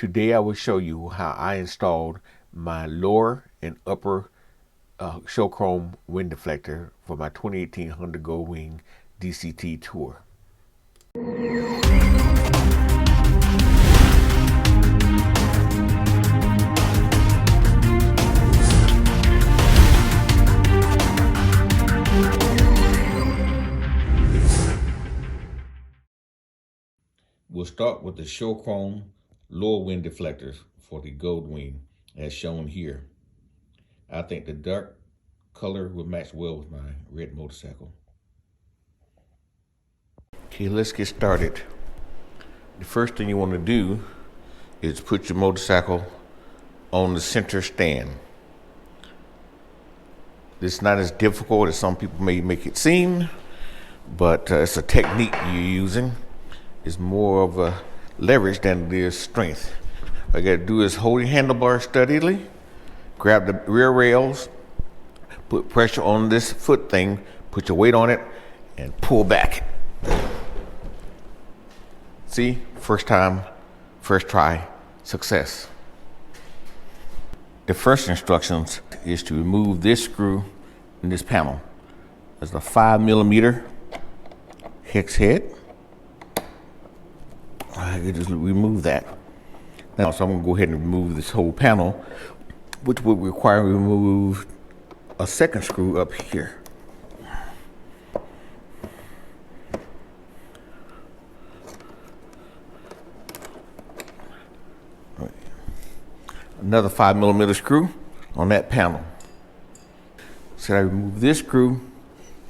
Today I will show you how I installed my lower and upper show chrome wind deflector for my 2018 Honda Goldwing DCT Tour. We'll start with the show chrome lower wind deflectors for the Goldwing as shown here. I think the dark color will match well with my red motorcycle. Okay, let's get started. The first thing you want to do is put your motorcycle on the center stand. It's not as difficult as some people may make it seem, but it's a technique you're using. It's more of a leverage than it is strength. All you gotta do is hold your handlebar steadily, grab the rear rails, put pressure on this foot thing, put your weight on it, and pull back. See, first time, first try, success. The first instructions is to remove this screw in this panel. There's a 5mm hex head. I can just remove that. Now, so I'm gonna go ahead and remove this whole panel, which would require me to remove a second screw up here. Another 5mm screw on that panel. So I remove this screw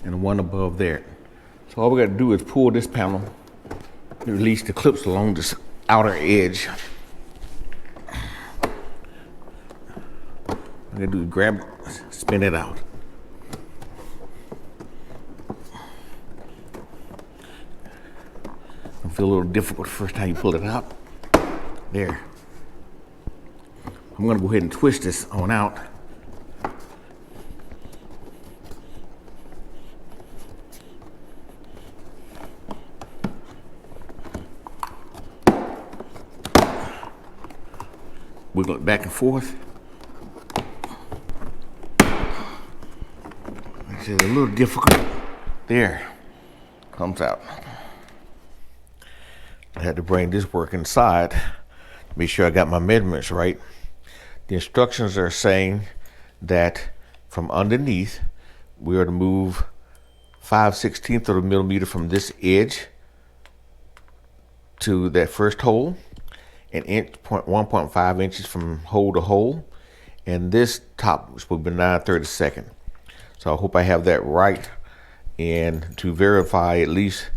and the one above there. So all we gotta do is pull this panel and release the clips along this outer edge. All I gotta do is grab it, spin it out. It feel a little difficult the first time you pull it out. There. I'm gonna go ahead and twist this on out. Wiggle it back and forth. It's a little difficult. There, comes out. I had to bring this work inside, make sure I got my measurements right. The instructions are saying that from underneath, we are to move 5/16 of a millimeter from this edge to that first hole, an inch, 1.5 inches from hole to hole, and this top is supposed to be 9/32. So I hope I have that right. And to verify at least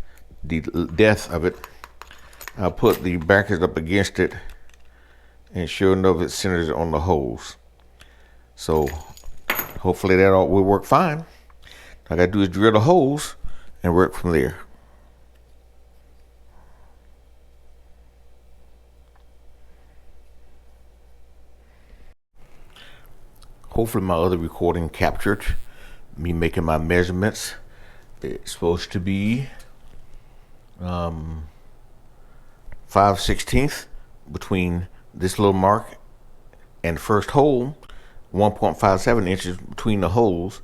the depth of it, I'll put the brackets up against it, and sure enough, it centers on the holes. So hopefully that all will work fine. All I gotta do is drill the holes and work from there. Hopefully my other recording captured me making my measurements. It's supposed to be 5/16 between this little mark and first hole, 1.57 inches between the holes,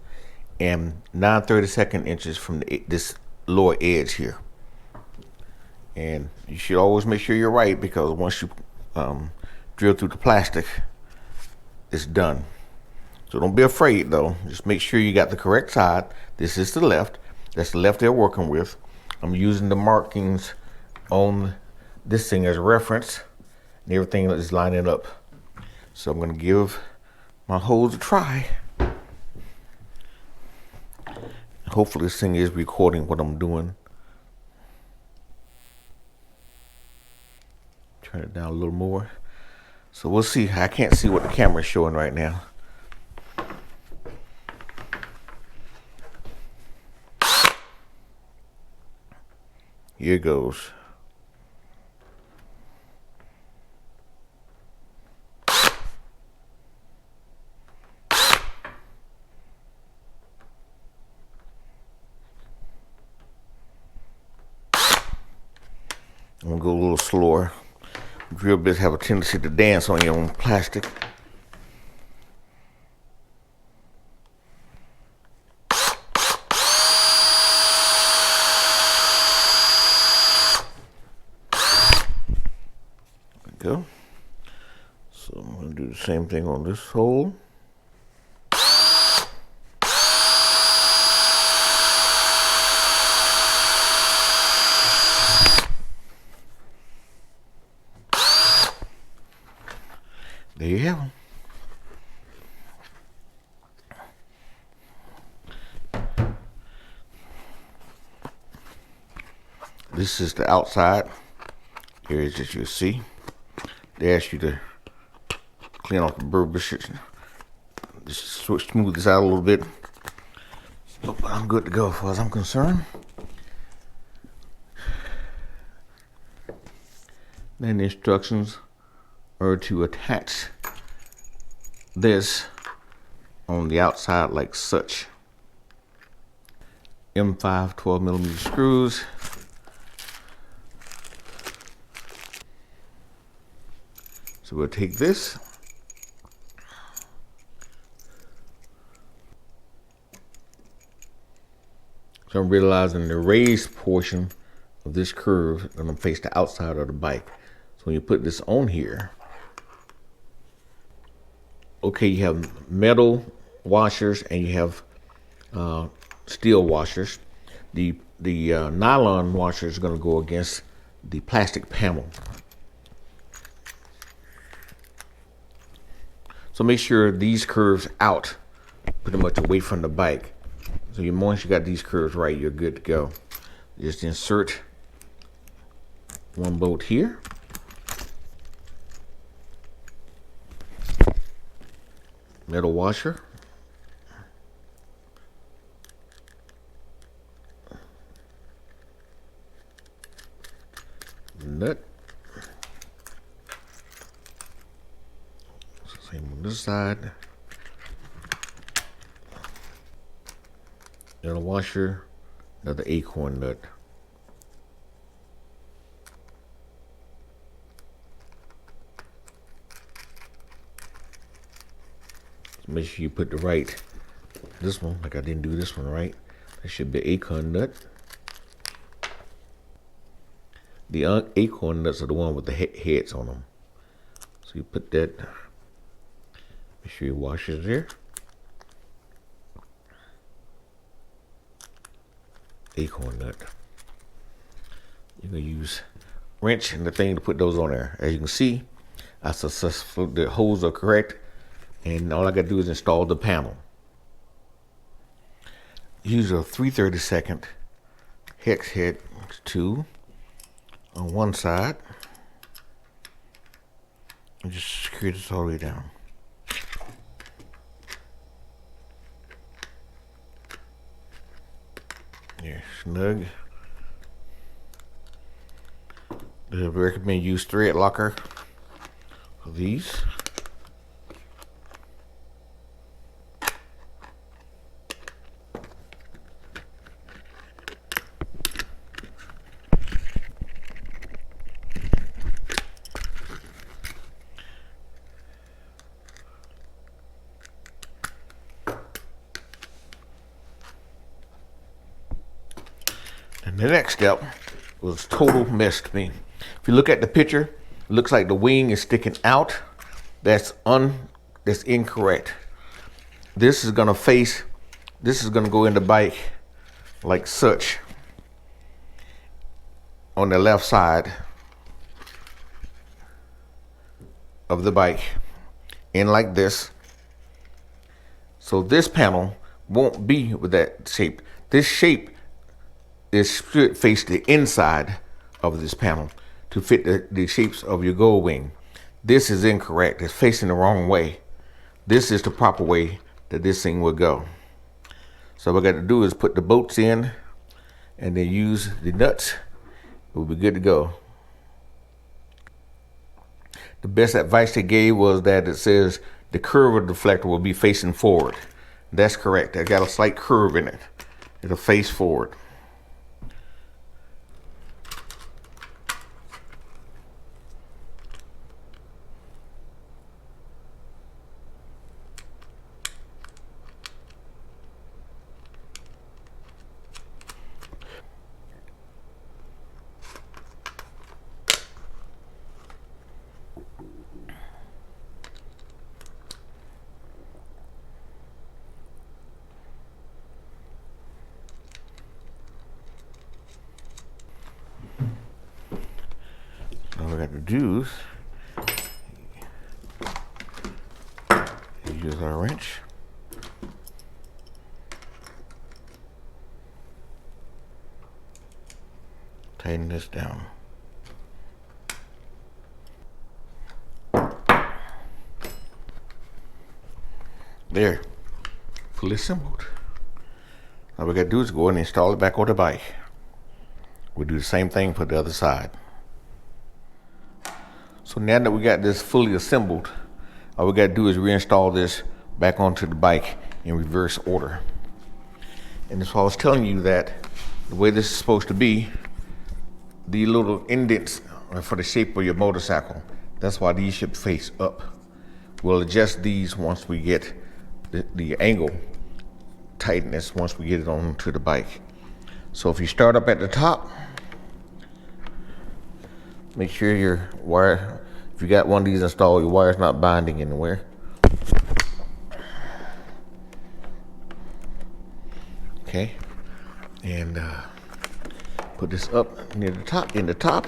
and 9/32 inches from this lower edge here. And you should always make sure you're right, because once you drill through the plastic, it's done. So don't be afraid though. Just make sure you got the correct side. This is the left. That's the left they're working with. I'm using the markings on this thing as a reference, and everything is lining up. So I'm gonna give my holes a try. Hopefully this thing is recording what I'm doing. Turn it down a little more. So we'll see. I can't see what the camera is showing right now. Here it goes. I'm gonna go a little slower. Drill bits have a tendency to dance on your own plastic. There we go. So I'm going to do the same thing on this hole. There you have them. This is the outside areas that you'll see. They ask you to clean off the burbush. Just smooth this out a little bit. But I'm good to go as far as I'm concerned. Then the instructions are to attach this on the outside like such. M5 12mm screws. So we'll take this. So I'm realizing the raised portion of this curve is going to face the outside of the bike. So when you put this on here, okay, you have metal washers and you have steel washers. The nylon washer is going to go against the plastic panel. So make sure these curves out pretty much away from the bike. So once you got these curves right, you're good to go. Just insert one bolt here. Metal washer. Nut. Same on this side. Metal washer. Another acorn nut. Make sure you put the right, this one, like I didn't do this one right. That should be acorn nut. The acorn nuts are the one with the heads on them. So you put that, make sure your washer's there. Acorn nut. You're gonna use wrench and the thing to put those on there. As you can see, the holes are correct. And all I got to do is install the panel. Use a 3/32 hex head tool on one side. And just secure this all the way down. Yeah, snug. I recommend use thread locker for these. And the next step was total mess to me. If you look at the picture, it looks like the wing is sticking out. That's incorrect. This is gonna go in the bike like such on the left side of the bike, and like this. So this panel won't be with that shape. This shape should face the inside of this panel to fit the shapes of your Goldwing. This is incorrect. It's facing the wrong way. This is the proper way that this thing will go. So what I got to do is put the bolts in and then use the nuts. We'll be good to go. The best advice they gave was that it says the curve of the deflector will be facing forward. That's correct. I got a slight curve in it. It'll face forward. do is use our wrench. Tighten this down. There, fully assembled. All we gotta do is go and install it back on the bike. We'll do the same thing for the other side. So now that we got this fully assembled, all we gotta do is reinstall this back onto the bike in reverse order. And that's why I was telling you that the way this is supposed to be, the little indents are for the shape of your motorcycle. That's why these should face up. We'll adjust these once we get the angle tightness once we get it onto the bike. So if you start up at the top, make sure your wire, if you got one of these installed, your wire's not binding anywhere. Okay, and put this up near the top, in the top.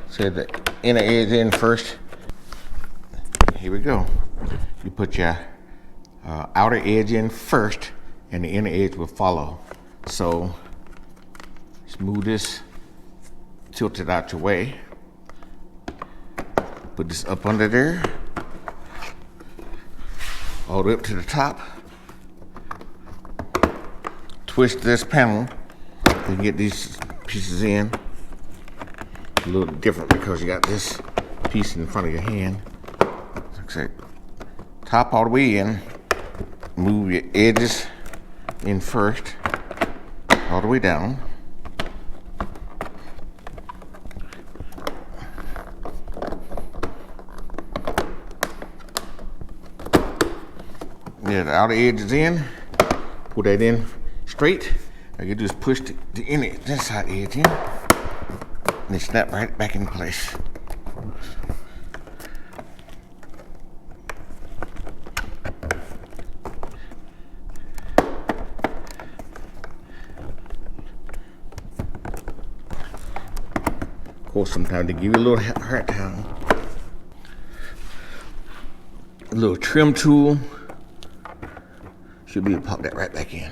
Set the inner edge in first. Here we go. You put your outer edge in first, and the inner edge will follow. So just move this, tilt it out your way. Put this up under there, all the way up to the top. Twist this panel and get these pieces in. A little different because you got this piece in front of your hand. Like I said, top all the way in. Move your edges in first, all the way down. Yeah, the outer edge is in. Put that in straight. All you do is push the inner, this side edge in. And they snap right back in place. Of course, sometimes they give you a little hard time. A little trim tool should be able to pop that right back in.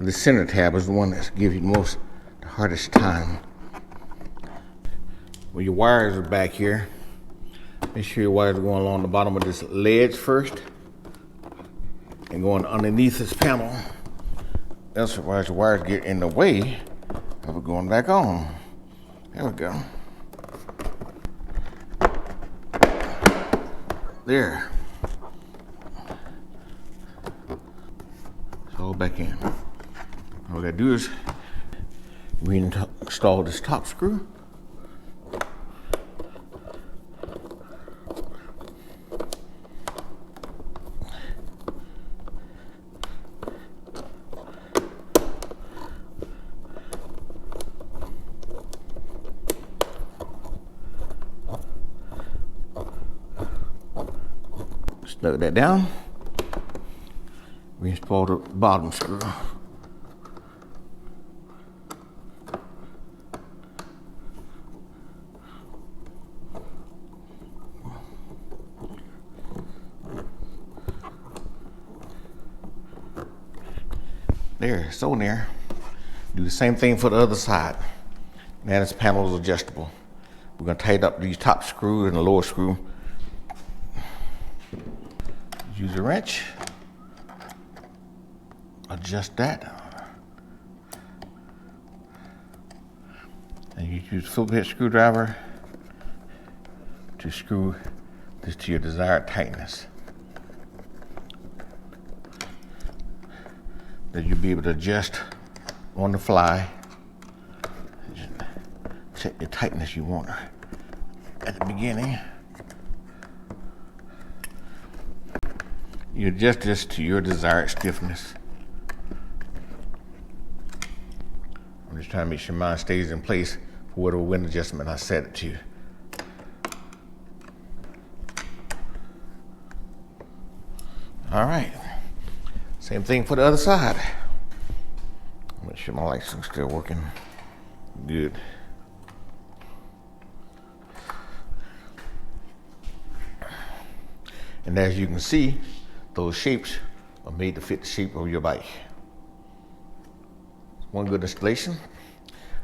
The center tab is the one that gives you the hardest time. When your wires are back here, make sure your wires are going along the bottom of this ledge first and going underneath this panel. Otherwise, the wires get in the way of it going back on. There we go. There. It's all back in. All we gotta do is reinstall this top screw. Snug that down. Reinstall the bottom screw. There, so near. Do the same thing for the other side. Now this panel is adjustable. We're gonna tighten up these top screws and the lower screw. Use a wrench. Adjust that. And you use a Phillips head screwdriver to screw this to your desired tightness. That you'll be able to adjust on the fly. Just check the tightness you want at the beginning. You adjust this to your desired stiffness. I'm just trying to make sure mine stays in place for whatever wind adjustment I set it to. All right. Same thing for the other side. Make sure my lights are still working. Good. And as you can see, those shapes are made to fit the shape of your bike. One good installation.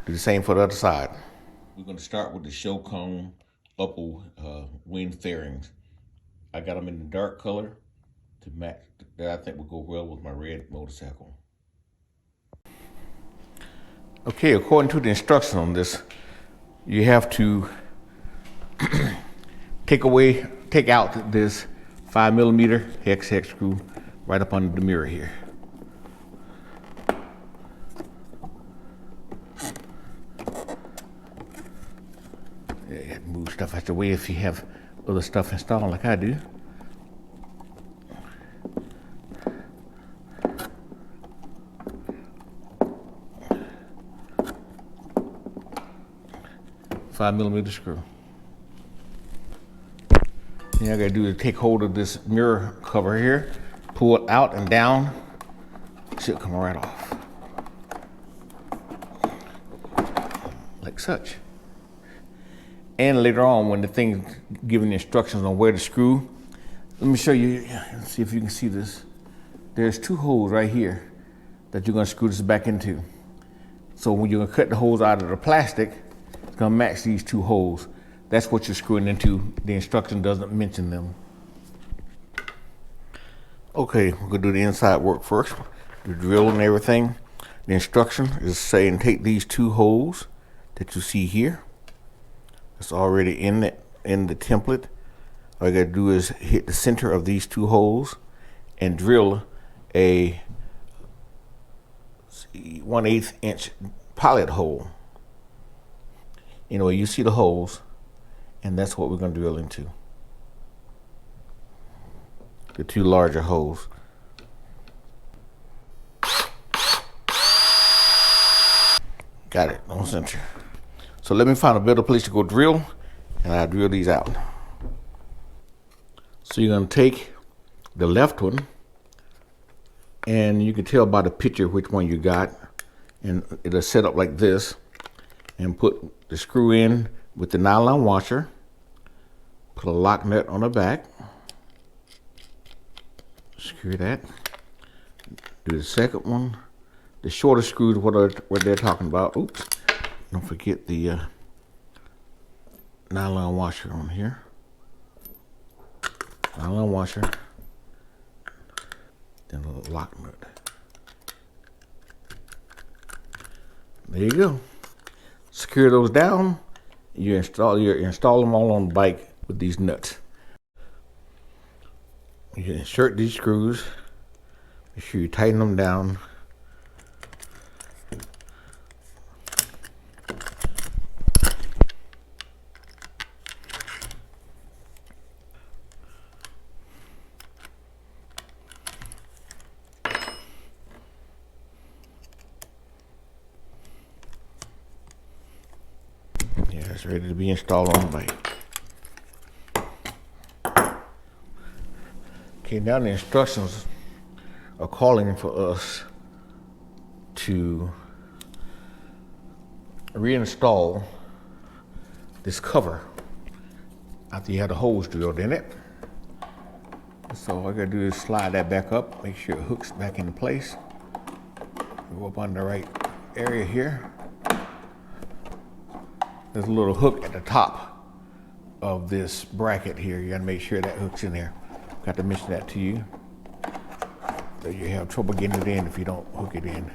Do the same for the other side. We're going to start with the show cone upper wing fairings. I got them in the dark color to match. That I think will go well with my red motorcycle. Okay, according to the instructions on this, you have to take out this 5mm hex screw right up under the mirror here. Yeah, you have to move stuff out the way if you have other stuff installed like I do. $5mm screw. Then I gotta do is take hold of this mirror cover here, pull it out and down, it should come right off. Like such. And later on, when the thing's giving the instructions on where to screw, let me show you, see if you can see this. There's two holes right here that you're gonna screw this back into. So when you're gonna cut the holes out of the plastic, it's gonna match these two holes. That's what you're screwing into. The instruction doesn't mention them. Okay, we're gonna do the inside work first. The drill and everything. The instruction is saying take these two holes that you see here. It's already in the template. All you gotta do is hit the center of these two holes and drill a 1/8 inch pilot hole. Anyway, you see the holes, and that's what we're going to drill into. The two larger holes. Got it, on center. So let me find a better place to go drill, and I'll drill these out. So you're going to take the left one, and you can tell by the picture which one you got, and it'll set up like this, and put the screw in with the nylon washer, put a lock nut on the back, screw that, do the second one, the shorter screws, what they're talking about. Oops, don't forget the nylon washer on here, nylon washer, then a little lock nut. There you go. Secure those down. You install them all on the bike with these nuts. You insert these screws. Make sure you tighten them down. Yeah, it's ready to be installed on the bike. Okay, now the instructions are calling for us to reinstall this cover after you have the holes drilled in it. So all I gotta do is slide that back up, make sure it hooks back into place. Go up on the right area here. There's a little hook at the top of this bracket here. You gotta make sure that hook's in there. Got to mention that to you. So you have trouble getting it in if you don't hook it in.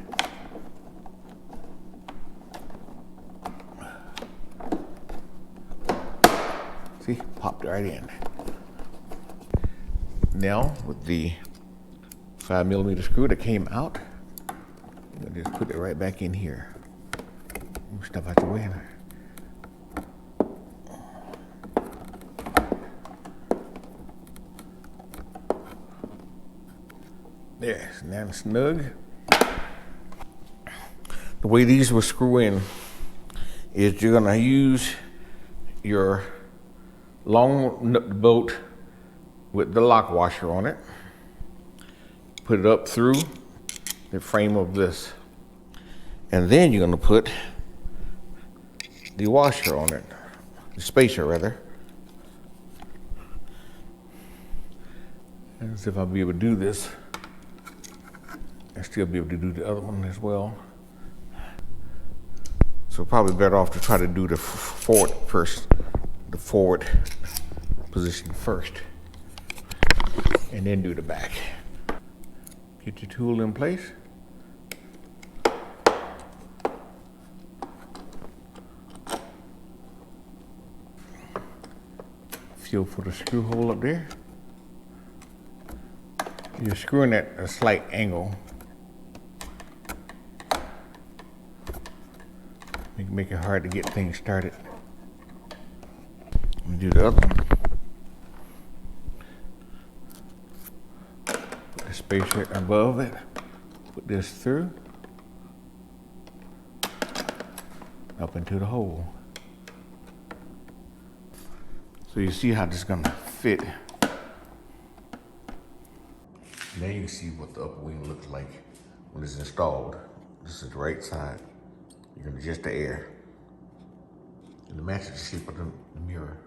See, popped right in. Now with the 5mm screw that came out, I'm gonna just put it right back in here. Move stuff out the way. There, it's now snug. The way these will screw in is you're gonna use your long nut bolt with the lock washer on it. put it up through the frame of this. And then you're gonna put the washer on it, the spacer rather. And see if I'll be able to do this and still be able to do the other one as well. So probably better off to try to do the forward first, the forward position first, and then do the back. Get your tool in place. Feel for the screw hole up there. You're screwing at a slight angle. Make it hard to get things started. Let me do the other one. Put the spacer above it. Put this through. Up into the hole. So you see how this is gonna fit. Now you can see what the upper wing looks like when it's installed. This is the right side. You're gonna adjust the air. And it matches the shape of the mirror.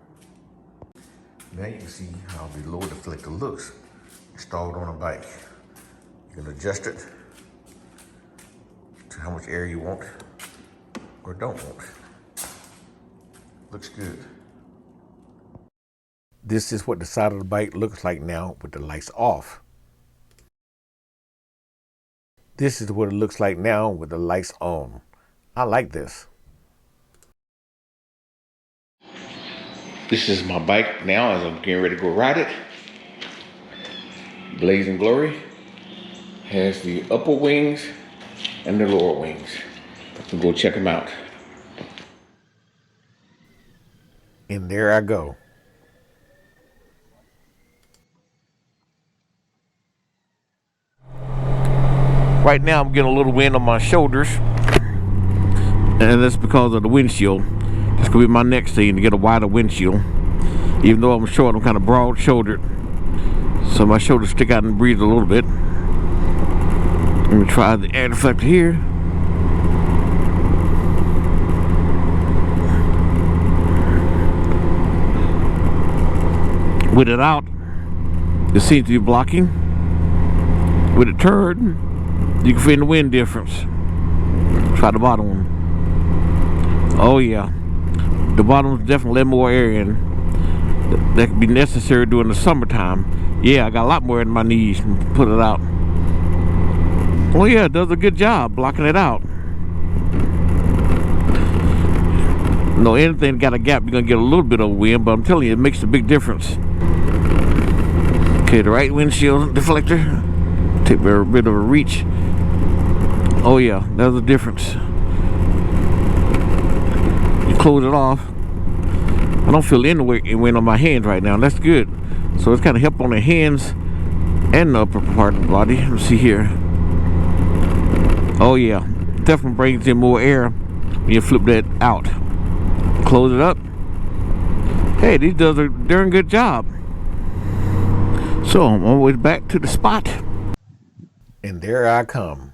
Now you can see how the lower deflector looks installed on a bike. You're gonna adjust it to how much air you want or don't want. Looks good. This is what the side of the bike looks like now with the lights off. This is what it looks like now with the lights on. I like this. This is my bike now as I'm getting ready to go ride it. Blazing Glory has the upper wings and the lower wings. We'll go check them out. And there I go. Right now I'm getting a little wind on my shoulders, and that's because of the windshield. It's gonna be my next thing, to get a wider windshield. Even though I'm short, I'm kind of broad-shouldered, so my shoulders stick out and breathe a little bit. Let me try the air deflector here. With it out, it seems to be blocking. With it turned, you can feel the wind difference. Try the bottom one. Oh yeah, the bottom is definitely let more air in. That could be necessary during the summertime. Yeah, I got a lot more in my knees and put it out. Oh yeah, it does a good job blocking it out. No, anything got a gap, you're gonna get a little bit of wind, but I'm telling you, it makes a big difference. Okay, the right windshield deflector. Take a bit of a reach. Oh yeah, there's a difference. You close it off. I don't feel any wind on my hands right now. That's good. So it's kind of help on the hands and the upper part of the body. Let's see here. Oh yeah, definitely brings in more air when you flip that out. Close it up. Hey, these does a darn good job. So I'm on my way back to the spot. And there I come.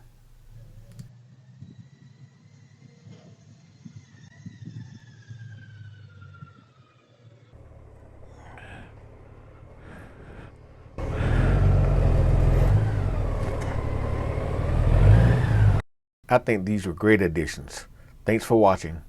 I think these were great additions. Thanks for watching.